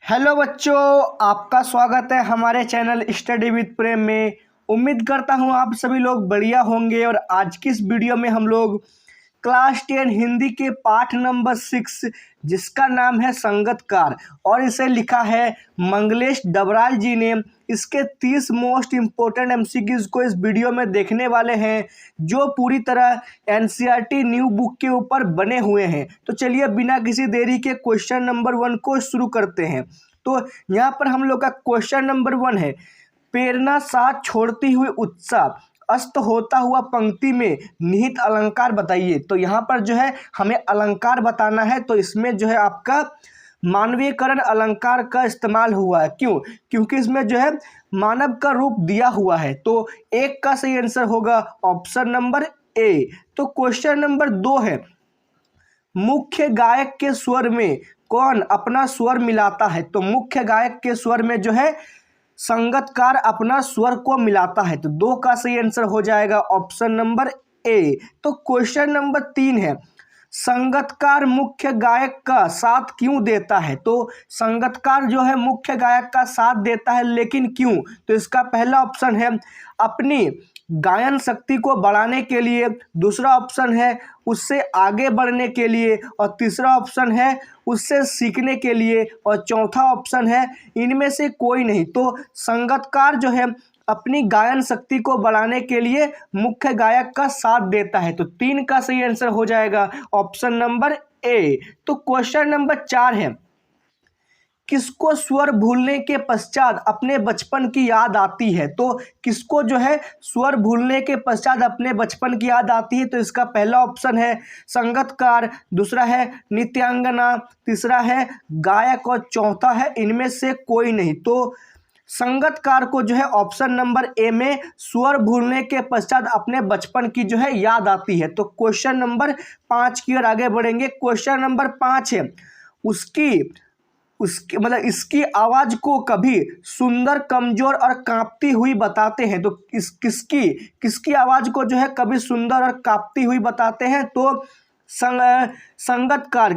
Hello बच्चों, आपका स्वागत है हमारे चैनल स्टडी विद प्रेम में। उम्मीद करता हूँ आप सभी लोग बढ़िया होंगे। और आज की इस वीडियो में हम लोग क्लास 10 हिंदी के पाठ नंबर 6 जिसका नाम है संगतकार और इसे लिखा है मंगलेश डबराल जी ने। इसके 30 मोस्ट इम्पोर्टेंट एमसीक्यूज को इस वीडियो में देखने वाले हैं जो पूरी तरह एनसीईआरटी न्यू बुक के ऊपर बने हुए हैं। तो चलिए बिना किसी देरी के क्वेश्चन नंबर 1 को शुरू करते हैं। तो यहाँ पर हम लोग का क्वेश्चन नंबर 1 है, प्रेरणा साथ छोड़ती हुई उत्साह अस्त होता हुआ पंक्ति में निहित अलंकार बताइए। तो यहाँ पर जो है हमें अलंकार बताना है। तो इसमें जो है आपका मानवीयकरण अलंकार का इस्तेमाल हुआ है। क्यों? क्योंकि इसमें जो है मानव का रूप दिया हुआ है। तो एक का सही आंसर होगा ऑप्शन नंबर ए। तो क्वेश्चन नंबर 2 है, मुख्य गायक के स्वर में कौन अपना स्वर मिलाता है? तो मुख्य गायक के स्वर में जो है संगतकार अपना स्वर को मिलाता है। तो 2 का सही आंसर हो जाएगा ऑप्शन नंबर ए। तो क्वेश्चन नंबर 3 है, संगतकार मुख्य गायक का साथ क्यों देता है? तो संगतकार जो है मुख्य गायक का साथ देता है, लेकिन क्यों? तो इसका पहला ऑप्शन है अपनी गायन शक्ति को बढ़ाने के लिए, दूसरा ऑप्शन है उससे आगे बढ़ने के लिए, और तीसरा ऑप्शन है उससे सीखने के लिए, और चौथा ऑप्शन है इनमें से कोई नहीं। तो संगतकार जो है अपनी गायन शक्ति को बढ़ाने के लिए मुख्य गायक का साथ देता है। तो 3 का सही आंसर हो जाएगा ऑप्शन नंबर ए। तो क्वेश्चन नंबर 4 है, किसको स्वर भूलने के पश्चात अपने बचपन की याद आती है? तो किसको जो है स्वर भूलने के पश्चात अपने बचपन की याद आती है? तो इसका पहला ऑप्शन है संगतकार, दूसरा है नित्यांगना, तीसरा है गायक, और चौथा है इनमें से कोई नहीं। तो संगतकार को जो है ऑप्शन नंबर ए में स्वर भूलने के पश्चात अपने बचपन की जो है याद आती है। तो क्वेश्चन नंबर 5 की ओर आगे बढ़ेंगे। क्वेश्चन नंबर 5 है, उसकी मतलब इसकी आवाज को कभी सुंदर, कमजोर और कांपती हुई बताते हैं। तो किसकी आवाज को जो है कभी सुंदर और कांपती हुई बताते हैं? तो संगतकार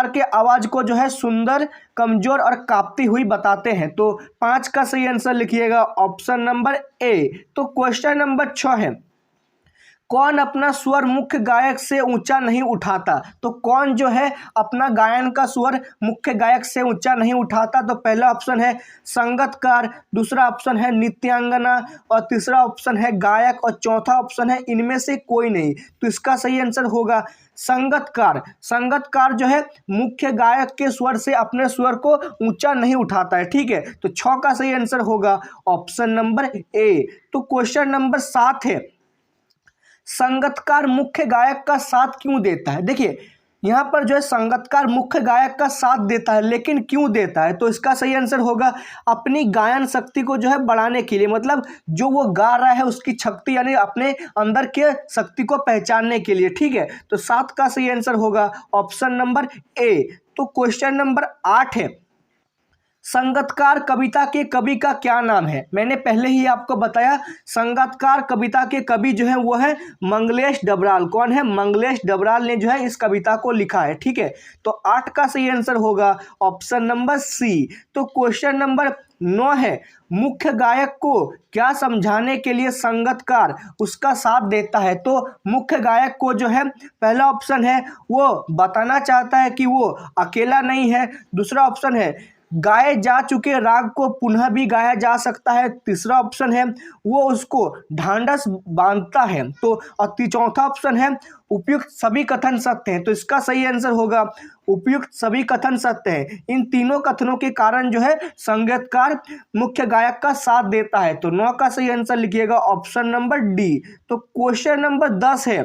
के आवाज को जो है सुंदर, कमजोर और कांपती हुई बताते हैं। तो 5 का सही आंसर लिखिएगा ऑप्शन नंबर ए। तो क्वेश्चन नंबर 6 है, कौन अपना स्वर मुख्य गायक से ऊंचा नहीं उठाता? तो कौन जो है अपना गायन का स्वर मुख्य गायक से ऊंचा नहीं उठाता? तो पहला ऑप्शन है संगतकार, दूसरा ऑप्शन है नित्यांगना, और तीसरा ऑप्शन है गायक, और चौथा ऑप्शन है इनमें से कोई नहीं। तो इसका सही आंसर होगा संगतकार। संगतकार जो है मुख्य गायक के स्वर से अपने स्वर को ऊंचा नहीं उठाता है। ठीक है, तो 6 का सही आंसर होगा ऑप्शन नंबर ए। तो क्वेश्चन नंबर 7 है, संगतकार मुख्य गायक का साथ क्यों देता है? देखिए यहाँ पर जो है संगतकार मुख्य गायक का साथ देता है, लेकिन क्यों देता है? तो इसका सही आंसर होगा अपनी गायन शक्ति को जो है बढ़ाने के लिए, मतलब जो वो गा रहा है उसकी शक्ति यानी अपने अंदर के शक्ति को पहचानने के लिए। ठीक है, तो 7 का सही आंसर होगा ऑप्शन नंबर ए। तो क्वेश्चन नंबर 8 है, संगतकार कविता के कवि का क्या नाम है? मैंने पहले ही आपको बताया संगतकार कविता के कवि जो है वो है मंगलेश डबराल। कौन है? मंगलेश डबराल ने जो है इस कविता को लिखा है। ठीक है, तो 8 का सही आंसर होगा ऑप्शन नंबर सी। तो क्वेश्चन नंबर 9 है, मुख्य गायक को क्या समझाने के लिए संगतकार उसका साथ देता है? तो मुख्य गायक को जो है पहला ऑप्शन है वो बताना चाहता है कि वो अकेला नहीं है, दूसरा ऑप्शन है गाए जा चुके राग को पुनः भी गाया जा सकता है, तीसरा ऑप्शन है वो उसको ढांढस बांधता है, तो और चौथा ऑप्शन है उपयुक्त सभी कथन सत्य हैं। तो इसका सही आंसर होगा उपयुक्त सभी कथन सत्य हैं। इन तीनों कथनों के कारण जो है संगीतकार मुख्य गायक का साथ देता है। तो 9 का सही आंसर लिखिएगा ऑप्शन नंबर डी। तो क्वेश्चन नंबर 10 है,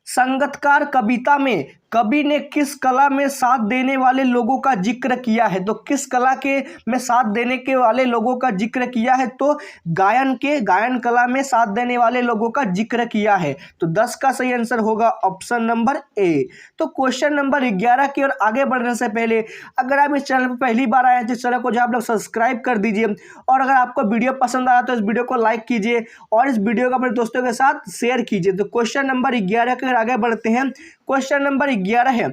संगतकार कविता में कवि ने किस कला में साथ देने वाले लोगों का जिक्र किया है? तो किस कला के में साथ देने के वाले लोगों का जिक्र किया है? तो गायन कला में साथ देने वाले लोगों का जिक्र किया है। तो 10 का सही आंसर होगा ऑप्शन नंबर ए। तो क्वेश्चन नंबर 11 की ओर आगे बढ़ने से पहले अगर आप इस चैनल पर पहली बार आए हैं तो इस चैनल को जो आप लोग सब्सक्राइब कर दीजिए, और अगर आपको वीडियो पसंद आया तो इस वीडियो को लाइक कीजिए और इस वीडियो को अपने दोस्तों के साथ शेयर कीजिए। तो क्वेश्चन नंबर 11 की ओर आगे बढ़ते हैं। क्वेश्चन नंबर 11 है,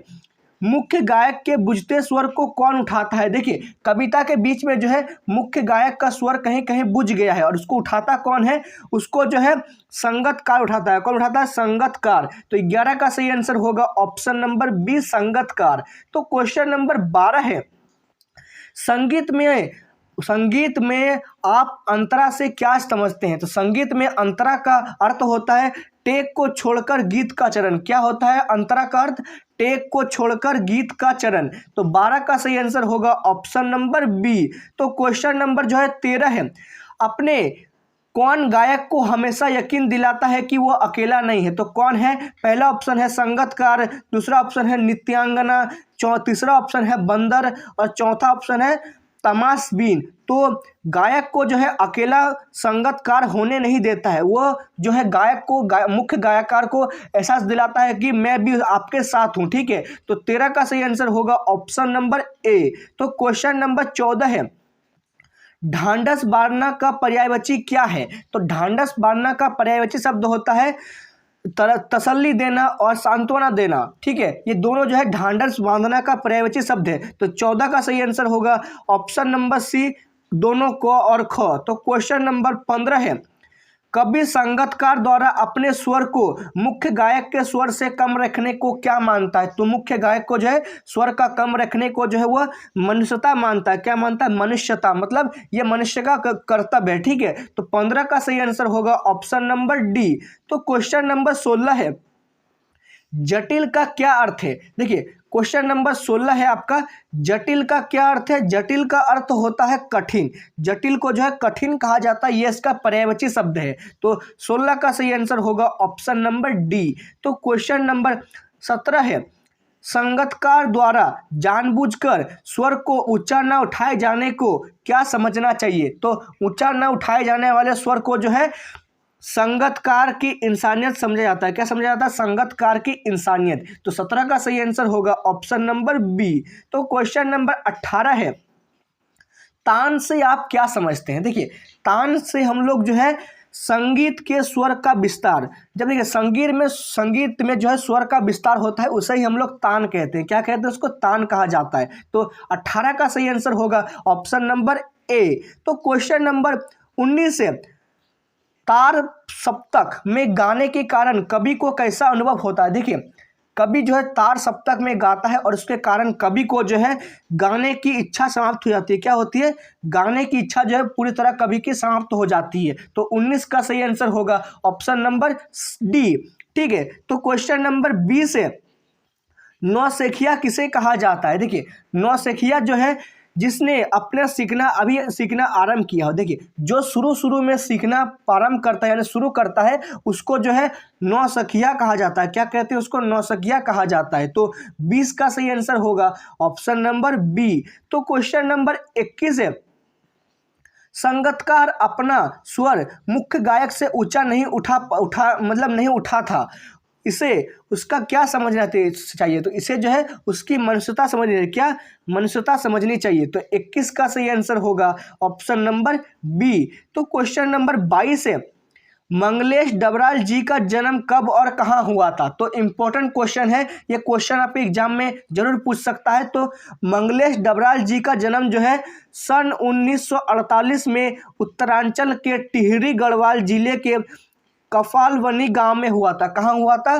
मुख्य गायक के बुझते स्वर को कौन उठाता है। देखिए कविता के बीच में जो है मुख्य गायक का स्वर कहीं कहीं बुझ गया है और उसको उठाता कौन है, उसको जो है संगतकार उठाता है। कौन उठाता है, संगतकार। तो 11 का सही आंसर होगा ऑप्शन नंबर बी, संगतकार। तो क्वेश्चन नंबर 12 है, संगीत में आप अंतरा से क्या समझते हैं। तो संगीत में अंतरा का अर्थ होता है टेक को छोड़कर गीत का चरण। क्या होता है अंतरा का अर्थ, टेक को छोड़कर गीत का चरण। तो 12 का सही आंसर होगा ऑप्शन नंबर बी। तो क्वेश्चन नंबर जो है 13 है, अपने कौन गायक को हमेशा यकीन दिलाता है कि वो अकेला नहीं है। तो कौन है, पहला ऑप्शन है संगतकार, दूसरा ऑप्शन है नित्यांगना, तीसरा ऑप्शन है बंदर और चौथा ऑप्शन है तमाशबीन। तो गायक को जो है अकेला संगतकार होने नहीं देता है, वो जो है गायक को मुख्य गायकार को एहसास दिलाता है कि मैं भी आपके साथ हूं। ठीक है, तो 13 का सही आंसर होगा ऑप्शन नंबर ए। तो क्वेश्चन नंबर 14 है, ढांढस बांधना का पर्यायवाची क्या है। तो ढांढस बांधना का पर्यायवाची शब्द होता है तसल्ली देना और सांत्वना देना। ठीक है, ये दोनों जो है ढांढस बांधना का पर्यायवाची शब्द है। तो 14 का सही आंसर होगा ऑप्शन नंबर सी, दोनों क और ख। तो क्वेश्चन नंबर 15 है, कवि संगतकार द्वारा अपने स्वर को मुख्य गायक के स्वर से कम रखने को क्या मानता है। तो मुख्य गायक को जो है स्वर का कम रखने को जो है वह मनुष्यता मानता है। क्या मानता है, मनुष्यता, मतलब ये मनुष्य का कर्तव्य है। ठीक है, तो 15 का सही आंसर होगा ऑप्शन नंबर डी। तो क्वेश्चन नंबर 16 है, जटिल का क्या अर्थ है। देखिए क्वेश्चन नंबर 16 है आपका, जटिल का क्या अर्थ है। जटिल का अर्थ होता है कठिन, जटिल को जो है कठिन कहा जाता है, ये इसका पर्यायवाची शब्द है। तो 16 का सही आंसर होगा ऑप्शन नंबर डी। तो क्वेश्चन नंबर 17 है, संगतकार द्वारा जानबूझकर स्वर को ऊंचा न उठाए जाने को क्या समझना चाहिए। तो ऊंचा न उठाए जाने वाले स्वर को जो है संगतकार की इंसानियत समझा जाता है। क्या समझा जाता है, संगतकार की इंसानियत। तो 17 का सही आंसर होगा ऑप्शन नंबर बी। तो क्वेश्चन नंबर 18 है, तान से आप क्या समझते हैं। देखिए तान से हम लोग जो है संगीत के स्वर का विस्तार, जब देखिए संगीत में जो है स्वर का विस्तार होता है उसे ही हम लोग तान कहते हैं। क्या कहते हैं, उसको तान कहा जाता है। तो 18 का सही आंसर होगा ऑप्शन नंबर ए। तो क्वेश्चन नंबर 19 है, तार सप्तक में गाने के कारण कवि को कैसा अनुभव होता है। देखिए कवि जो है तार सप्तक में गाता है और उसके कारण कवि को जो है गाने की इच्छा समाप्त हो जाती है। क्या होती है, गाने की इच्छा जो है पूरी तरह कवि की समाप्त हो जाती है। तो 19 का सही आंसर होगा ऑप्शन नंबर डी। ठीक है, तो क्वेश्चन नंबर 20 है, नौसिखिया किसे कहा जाता है। देखिए नौसिखिया जो है जिसने अपना सीखना आरंभ किया हो। देखिए जो शुरू में सीखना प्रारंभ करता है यानी शुरू करता है उसको जो है नौसिखिया कहा जाता है। क्या कहते हैं, उसको नौसिखिया कहा जाता है। तो 20 का सही आंसर होगा ऑप्शन नंबर बी। तो क्वेश्चन नंबर 21 है, संगतकार अपना स्वर मुख्य गायक से ऊंचा नहीं उठा था, इसे उसका क्या समझना चाहिए। तो इसे जो है उसकी मनुष्यता समझनी चाहिए। क्या, मनुष्यता समझनी चाहिए। तो 21 का सही आंसर होगा ऑप्शन नंबर बी। तो क्वेश्चन नंबर 22 है, मंगलेश डबराल जी का जन्म कब और कहाँ हुआ था। तो इंपॉर्टेंट क्वेश्चन है, ये क्वेश्चन आपके एग्जाम में जरूर पूछ सकता है। तो मंगलेश डबराल जी का जन्म जो है सन 1948 में उत्तरांचल के टिहरी गढ़वाल जिले के कफालवनी गांव में हुआ था। कहाँ हुआ था,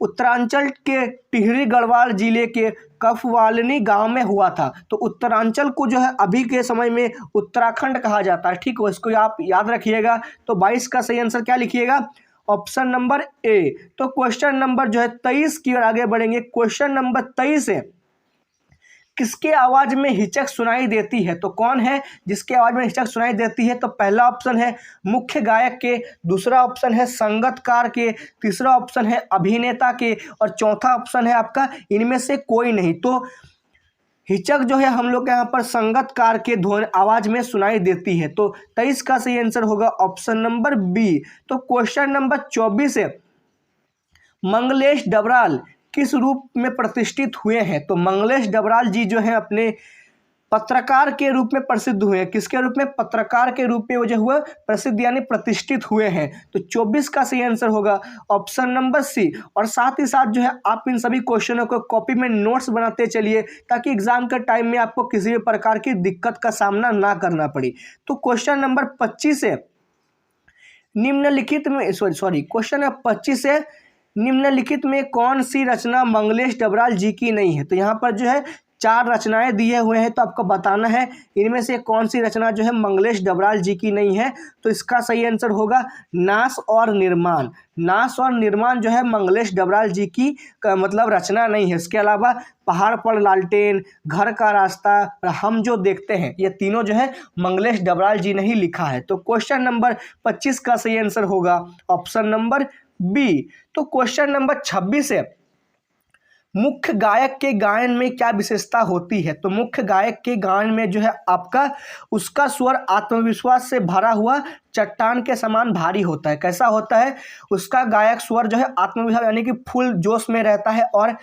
उत्तरांचल के टिहरी गढ़वाल जिले के कफवालनी गांव में हुआ था। तो उत्तरांचल को जो है अभी के समय में उत्तराखंड कहा जाता है। ठीक है, इसको आप याद रखिएगा। तो 22 का सही आंसर क्या लिखिएगा, ऑप्शन नंबर ए। तो क्वेश्चन नंबर जो है 23 की ओर आगे बढ़ेंगे। क्वेश्चन नंबर 23 है, किसके आवाज में हिचक सुनाई देती है। तो कौन है जिसके आवाज में हिचक सुनाई देती है। तो पहला ऑप्शन है मुख्य गायक के, दूसरा ऑप्शन है संगतकार के, तीसरा ऑप्शन है अभिनेता के और चौथा ऑप्शन है आपका इनमें से कोई नहीं। तो हिचक जो है हम लोग यहाँ पर संगतकार के आवाज में सुनाई देती है। तो 23 का सही आंसर होगा ऑप्शन नंबर बी। तो क्वेश्चन नंबर 24 है, मंगलेश डबराल किस रूप में प्रतिष्ठित हुए हैं। तो मंगलेश डबराल जी जो है अपने पत्रकार के रूप में प्रसिद्ध हुए हैं। किसके रूप में? पत्रकार के रूप में वो जो हुआ प्रसिद्ध यानी प्रतिष्ठित हुए हैं। तो 24 का सही आंसर होगा ऑप्शन नंबर सी। और साथ ही साथ जो है आप इन सभी क्वेश्चनों को कॉपी में नोट्स बनाते चलिए ताकि एग्जाम के टाइम में आपको किसी भी प्रकार की दिक्कत का सामना ना करना पड़े। तो क्वेश्चन नंबर 25 है निम्नलिखित में क्वेश्चन नंबर 25 है निम्नलिखित में कौन सी रचना मंगलेश डबराल जी की नहीं है? तो यहाँ पर जो है 4 रचनाएं दिए हुए हैं, तो आपको बताना है इनमें से कौन सी रचना जो है मंगलेश डबराल जी की नहीं है। तो इसका सही आंसर होगा नाश और निर्माण। नाश और निर्माण जो है मंगलेश डबराल जी की मतलब रचना नहीं है। इसके अलावा पहाड़ पर लालटेन, घर का रास्ता और हम जो देखते हैं, ये तीनों जो है मंगलेश डबराल जी ने ही लिखा है। तो क्वेश्चन नंबर 25 का सही आंसर होगा ऑप्शन नंबर बी। तो क्वेश्चन नंबर 26 है मुख्य गायक के गायन में क्या विशेषता होती है? तो मुख्य गायक के गायन में जो है आपका उसका स्वर आत्मविश्वास से भरा हुआ चट्टान के समान भारी होता है। कैसा होता है? उसका गायक स्वर जो है आत्मविश्वास यानी कि फुल जोश में रहता है और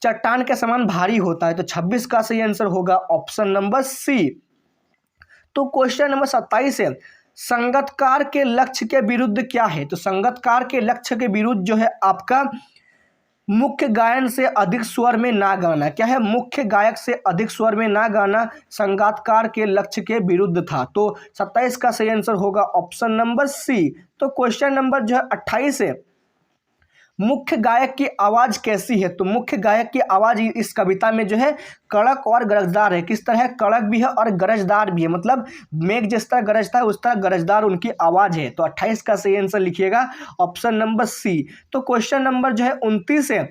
चट्टान के समान भारी होता है। तो 26 का सही आंसर होगा ऑप्शन नंबर सी। तो क्वेश्चन नंबर 27 है संगतकार के लक्ष्य के विरुद्ध क्या है? तो संगतकार के लक्ष्य के विरुद्ध जो है आपका मुख्य गायन से अधिक स्वर में ना गाना। क्या है? मुख्य गायक से अधिक स्वर में ना गाना संगीतकार के लक्ष्य के विरुद्ध था। तो 27 का सही आंसर होगा ऑप्शन नंबर सी। तो क्वेश्चन नंबर जो है 28 है मुख्य गायक की आवाज कैसी है? तो मुख्य गायक की आवाज इस कविता में जो है कड़क और गरजदार है। किस तरह? कड़क भी है और गरजदार भी है, मतलब मेघ जिस तरह गरजता है उस तरह गरजदार उनकी आवाज है। तो 28 का सही आंसर लिखिएगा ऑप्शन नंबर सी। तो क्वेश्चन नंबर जो है 29 है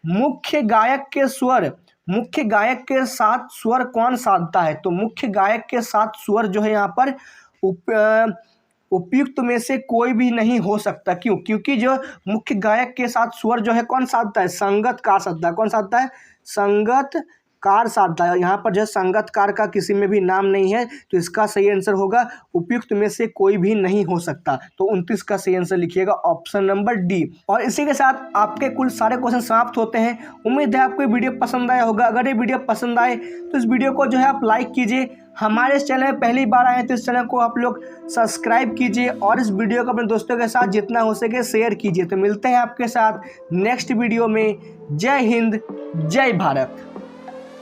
मुख्य गायक के स्वर मुख्य गायक के साथ स्वर कौन साधता है? तो मुख्य गायक के साथ स्वर जो है यहाँ पर उपयुक्त में से कोई भी नहीं हो सकता। क्यों? क्योंकि जो मुख्य गायक के साथ स्वर जो है कौन साधता है? संगतकार साधता है। कौन साधता है? संगतकार साधता है। यहाँ पर जो है संगतकार का किसी में भी नाम नहीं है, तो इसका सही आंसर होगा उपयुक्त में से कोई भी नहीं हो सकता। तो 29 का सही आंसर लिखिएगा ऑप्शन नंबर डी। और इसी के साथ आपके कुल सारे क्वेश्चन समाप्त होते हैं। उम्मीद है आपको वीडियो पसंद आया होगा। अगर ये वीडियो पसंद आए तो इस वीडियो को जो है आप लाइक कीजिए। हमारे इस चैनल में पहली बार आए हैं तो इस चैनल को आप लोग सब्सक्राइब कीजिए और इस वीडियो को अपने दोस्तों के साथ जितना हो सके शेयर कीजिए। तो मिलते हैं आपके साथ नेक्स्ट वीडियो में। जय हिंद, जय भारत।